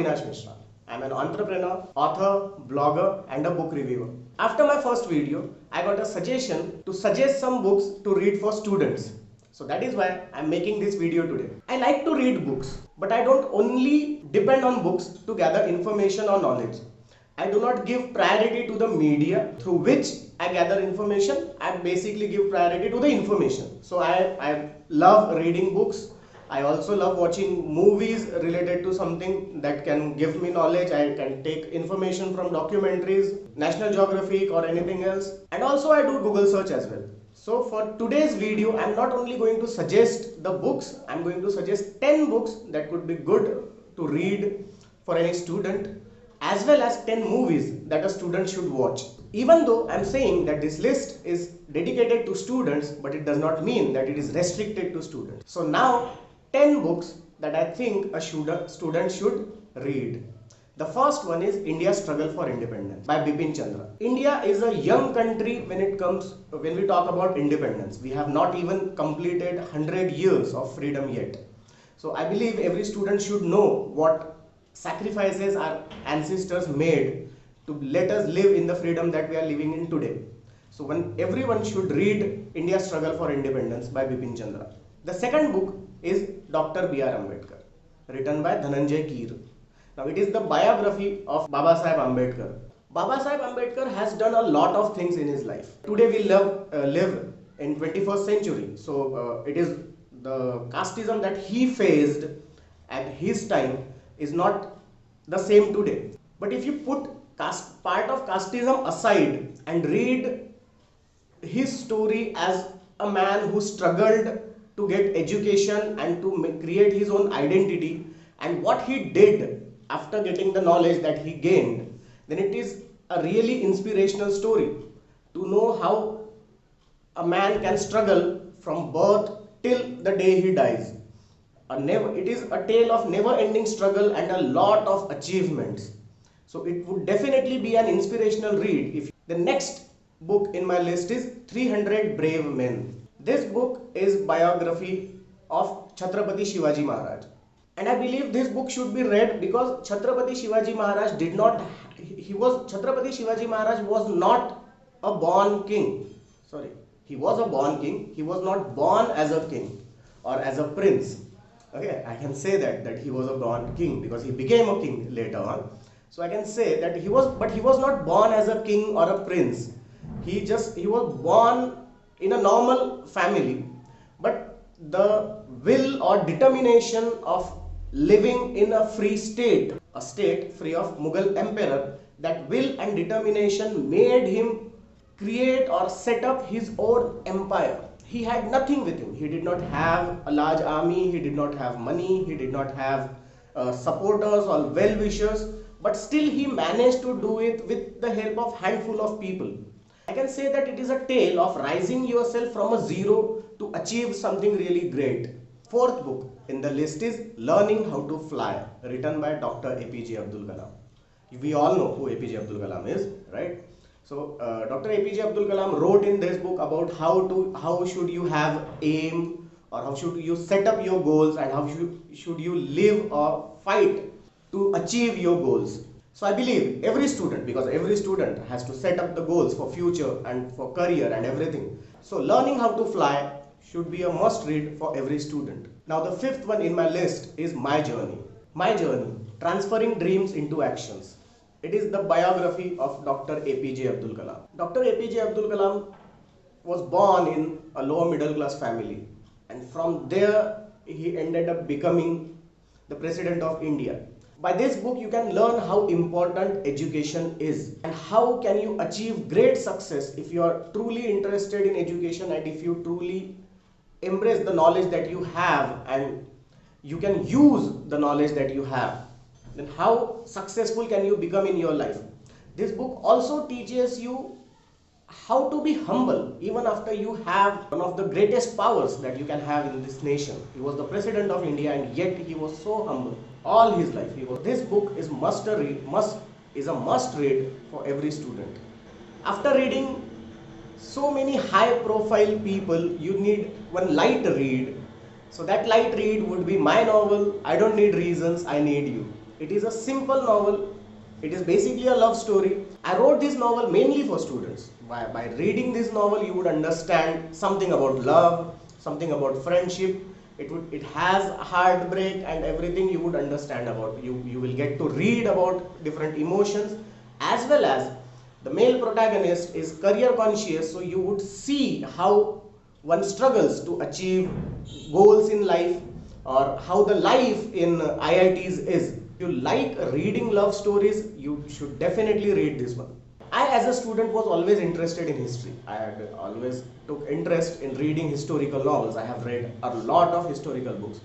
Avinash Mishra. I'm an entrepreneur, author, blogger, and a book reviewer. After my first video, I got a suggestion to suggest some books to read for students. So that is why I'm making this video today. I like to read books, but I don't only depend on books to gather information or knowledge. I do not give priority to the media through which I gather information. I basically give priority to the information. So I love reading books. I also love watching movies related to something that can give me knowledge. I can take information from documentaries, National Geographic or anything else. And also I do Google search as well. So for today's video, I'm not only going to suggest the books, I'm going to suggest 10 books that could be good to read for any student, as well as 10 movies that a student should watch. Even though I'm saying that this list is dedicated to students, but it does not mean that it is restricted to students. So now 10 books that I think a student should read. The first one is India's Struggle for Independence by Bipin Chandra. India is a young country when we talk about independence. We have not even completed 100 years of freedom yet. So I believe every student should know what sacrifices our ancestors made to let us live in the freedom that we are living in today. So everyone should read India's Struggle for Independence by Bipin Chandra. The second book is Dr. B.R. Ambedkar, written by Dhananjay Keer. Now it is the biography of Baba Saheb Ambedkar. Baba Saheb Ambedkar has done a lot of things in his life. Today we live in 21st century. So it is the casteism that he faced at his time is not the same today. But if you put part of casteism aside and read his story as a man who struggled to get education and to create his own identity, and what he did after getting the knowledge that he gained, then it is a really inspirational story to know how a man can struggle from birth till the day he dies. It is a tale of never-ending struggle and a lot of achievements. So it would definitely be an inspirational read. The next book in my list is 300 Brave Men. This book is biography of Chhatrapati Shivaji Maharaj. And I believe this book should be read because Chhatrapati Shivaji Maharaj was not a born king. Sorry, he was a born king. He was not born as a king or as a prince. Okay, I can say that he was a born king because he became a king later on. So I can say that he was not born as a king or a prince. He was born in a normal family, but the will or determination of living in a free state, a state free of Mughal emperor, that will and determination made him create or set up his own empire. He had nothing with him. He did not have a large army, he did not have money, he did not have supporters or well-wishers, but still he managed to do it with the help of handful of people. I can say that it is a tale of rising yourself from a zero to achieve something really great. Fourth book in the list is Learning How to Fly, written by Dr. APJ Abdul Kalam. We all know who APJ Abdul Kalam is, right? So Dr. APJ Abdul Kalam wrote in this book about how should you have aim, or how should you set up your goals, and how should you live or fight to achieve your goals. So I believe every student, because every student has to set up the goals for future and for career and everything. So Learning How to Fly should be a must read for every student. Now the fifth one in my list is My Journey. My Journey, Transferring Dreams into Actions. It is the biography of Dr. APJ Abdul Kalam. Dr. APJ Abdul Kalam was born in a lower middle class family, and from there he ended up becoming the President of India. By this book you can learn how important education is and how can you achieve great success if you are truly interested in education and if you truly embrace the knowledge that you have and you can use the knowledge that you have. Then how successful can you become in your life? This book also teaches you how to be humble even after you have one of the greatest powers that you can have in this nation. He was the President of India and yet he was so humble all his life. This book is a must read for every student. After reading so many high profile people, you need one light read. So that light read would be my novel, I Don't Need Reasons, I Need You. It is a simple novel. It is basically a love story. I wrote this novel mainly for students. By reading this novel, you would understand something about love, something about friendship. It has heartbreak and everything you would understand about. You will get to read about different emotions, as well as the male protagonist is career conscious, so you would see how one struggles to achieve goals in life, or how the life in IITs is. If you like reading love stories, you should definitely read this one. I, as a student, was always interested in history. I had always took interest in reading historical novels. I have read a lot of historical books.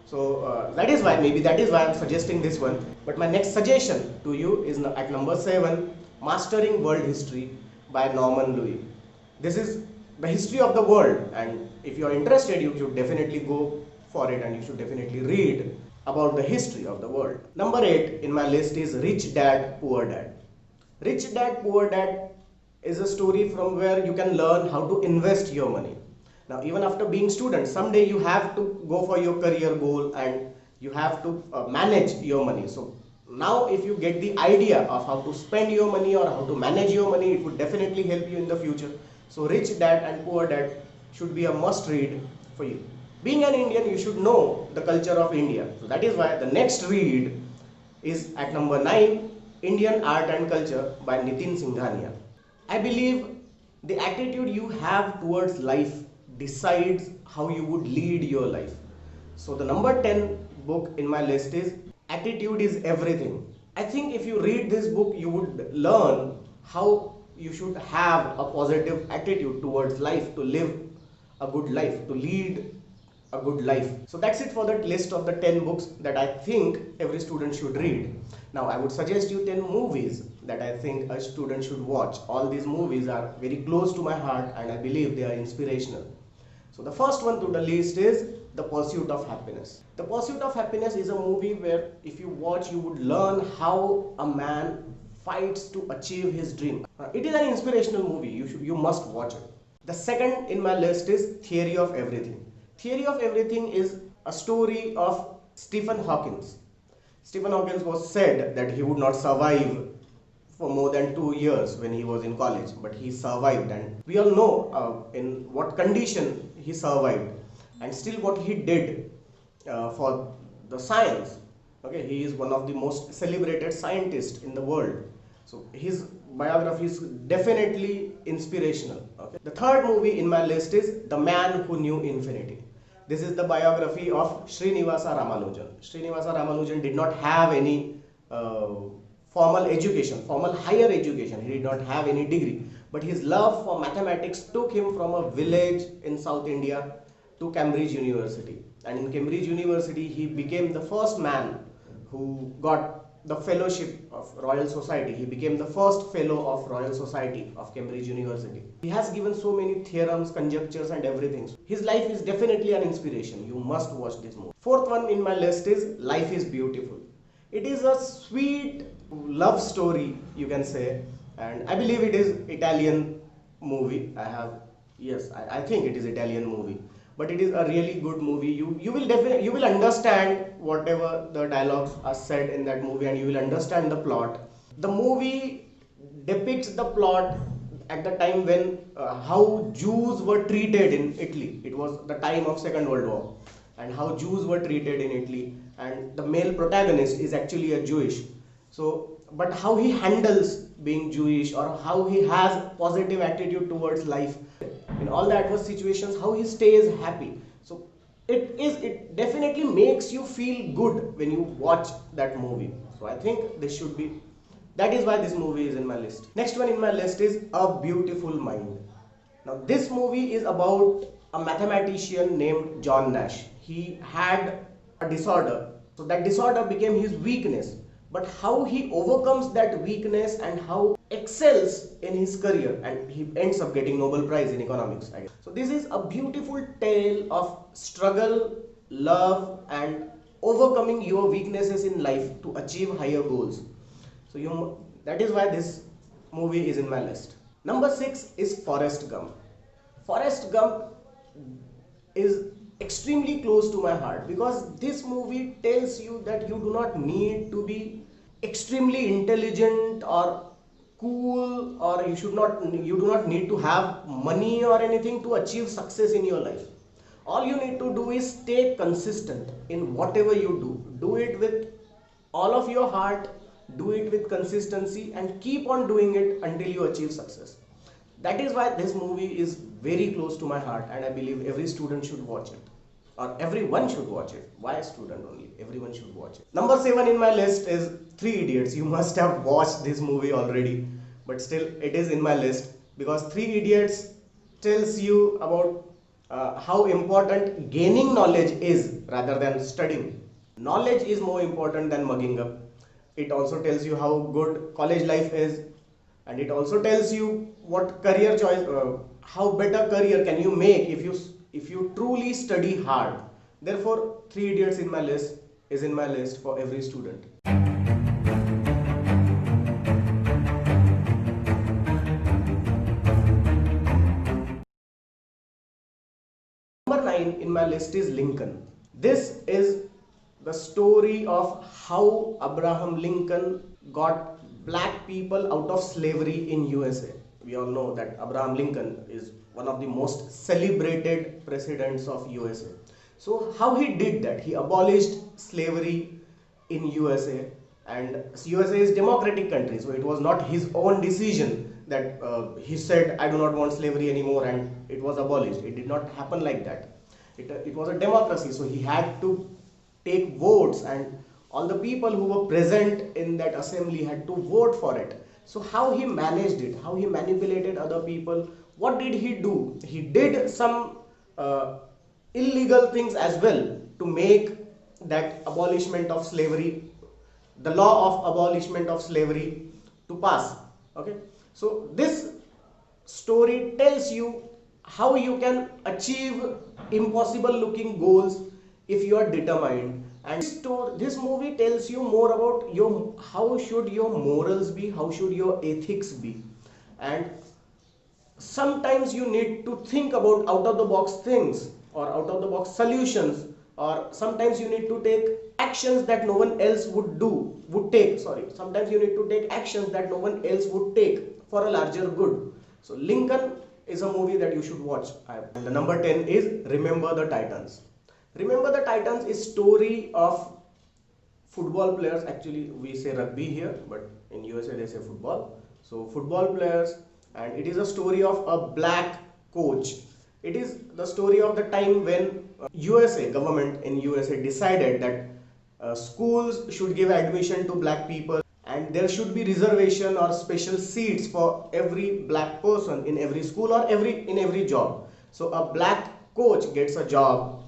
So that is why, maybe that is why I'm suggesting this one. But my next suggestion to you is at number 7, Mastering World History by Norman Louis. This is the history of the world, and if you are interested, you should definitely go for it and you should definitely read about the history of the world. Number 8 in my list is Rich Dad Poor Dad. Rich Dad Poor Dad is a story from where you can learn how to invest your money. Now, even after being student, someday you have to go for your career goal and you have to manage your money. So now if you get the idea of how to spend your money or how to manage your money, it would definitely help you in the future. So Rich Dad and Poor Dad should be a must read for you. Being an Indian, you should know the culture of India. So that is why the next read is at number 9, Indian Art and Culture by Nitin Singhania. I believe the attitude you have towards life decides how you would lead your life. So the number 10 book in my list is Attitude is Everything. I think if you read this book, you would learn how you should have a positive attitude towards life, to live a good life, to lead a good life. So that's it for the list of the 10 books that I think every student should read. Now I would suggest you 10 movies that I think a student should watch. All these movies are very close to my heart and I believe they are inspirational. So the first one to the list is The Pursuit of Happiness. The Pursuit of Happiness is a movie where if you watch, you would learn how a man fights to achieve his dream. It is an inspirational movie. You must watch it. The second in my list is Theory of Everything. Theory of Everything is a story of Stephen Hawking. Stephen Hawking was said that he would not survive for more than 2 years when he was in college, but he survived, and we all know in what condition he survived, and still what he did for the science. Okay, he is one of the most celebrated scientists in the world. So his biography is definitely inspirational. Okay. The third movie in my list is The Man Who Knew Infinity. This is the biography of Srinivasa Ramanujan. Srinivasa Ramanujan did not have any formal education, formal higher education. He did not have any degree, but his love for mathematics took him from a village in South India to Cambridge University. And in Cambridge University, he became the first man who got the fellowship of Royal Society. He became the first fellow of Royal Society of Cambridge University. He has given so many theorems, conjectures and everything. His life is definitely an inspiration. You must watch this movie. Fourth one in my list is Life is Beautiful. It is a sweet love story, you can say, and I believe it is Italian movie. I think it is Italian movie. But it is a really good movie. You will understand whatever the dialogues are said in that movie, and you will understand the plot. The movie depicts the plot at the time when how Jews were treated in Italy. It was the time of Second World War, and how Jews were treated in Italy, and the male protagonist is actually a Jewish. So, but how he handles being Jewish, or how he has positive attitude towards life in all the adverse situations, how he stays happy. So it definitely makes you feel good when you watch that movie. So I think that is why this movie is in my list. Next one in my list is A Beautiful Mind. Now this movie is about a mathematician named John Nash. He had a disorder, so that disorder became his weakness. But how he overcomes that weakness and how excels in his career, and he ends up getting Nobel Prize in economics, I guess. So this is a beautiful tale of struggle, love and overcoming your weaknesses in life to achieve higher goals. So that is why this movie is in my list. Number 6 is Forrest Gump. Forrest Gump is extremely close to my heart, because this movie tells you that you do not need to be extremely intelligent or cool, or you do not need to have money or anything to achieve success in your life. All you need to do is stay consistent in whatever you do it with all of your heart, do it with consistency, and keep on doing it until you achieve success. That is why this movie is very close to my heart, and I believe every student should watch it, or everyone should watch it. Why student only? Everyone should watch it. Number 7 in my list is Three Idiots. You must have watched this movie already, but still it is in my list because Three Idiots tells you about how important gaining knowledge is rather than studying. Knowledge is more important than mugging up. It also tells you how good college life is, and it also tells you what career choice, how better career can you make if you truly study hard. Therefore, Three Idiots is in my list for every student. Number 9 in my list is Lincoln. This is the story of how Abraham Lincoln got black people out of slavery in USA. We all know that Abraham Lincoln is one of the most celebrated presidents of USA. So how he did that? He abolished slavery in USA, and USA is democratic country, so it was not his own decision that he said I do not want slavery anymore and it was abolished. It did not happen like that. It was a democracy, so he had to take votes, and all the people who were present in that assembly had to vote for it. So how he managed it, how he manipulated other people, what did he do? He did some illegal things as well to make that abolishment of slavery, the law of abolishment of slavery, to pass. Okay, so this story tells you how you can achieve impossible looking goals if you are determined. And this movie tells you more about how should your morals be, how should your ethics be. And sometimes you need to think about out of the box things or out of the box solutions, or sometimes you need to take actions that no one else would take. Sometimes you need to take actions that no one else would take for a larger good. So Lincoln is a movie that you should watch. And the number 10 is Remember the Titans. Remember the Titans is story of football players. Actually we say rugby here, but in USA they say football. So football players, and it is a story of a black coach. It is the story of the time when USA government in USA decided that schools should give admission to black people, and there should be reservation or special seats for every black person in every school or in every job. So a black coach gets a job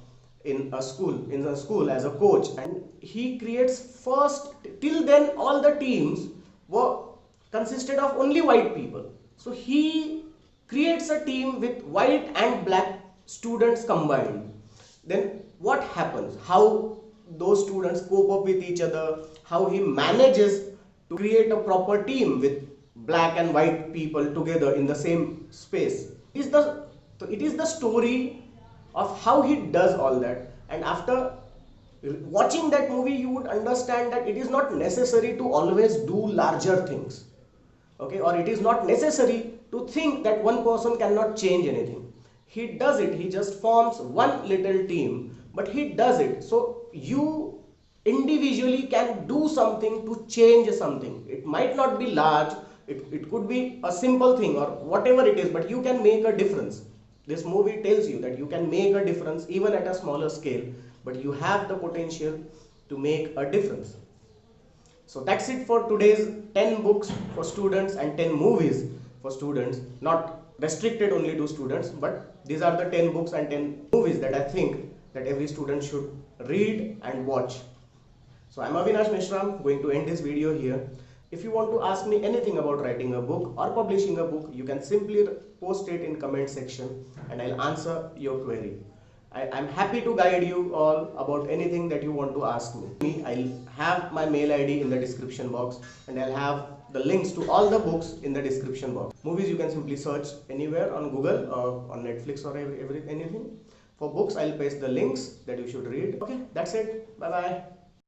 in a school as a coach, and he creates first. Till then all the teams were consisted of only white people, so he creates a team with white and black students combined. Then what happens, how those students cope up with each other, how he manages to create a proper team with black and white people together in the same space. It is the story of how he does all that. And after watching that movie, you would understand that it is not necessary to always do larger things, okay, or it is not necessary to think that one person cannot change anything. He does it, he just forms one little team, but he does it. So you individually can do something to change something. It might not be large, it could be a simple thing or whatever it is, but you can make a difference. This movie tells you that you can make a difference even at a smaller scale, but you have the potential to make a difference. So that's it for today's 10 books for students and 10 movies for students, not restricted only to students, but these are the 10 books and 10 movies that I think that every student should read and watch. So I'm Avinash Mishra, going to end this video here. If you want to ask me anything about writing a book or publishing a book, you can simply post it in comment section and I'll answer your query. I'm happy to guide you all about anything that you want to ask me. I'll have my mail ID in the description box, and I'll have the links to all the books in the description box. Movies you can simply search anywhere on Google or on Netflix or anything. For books, I'll paste the links that you should read. Okay, that's it. Bye bye.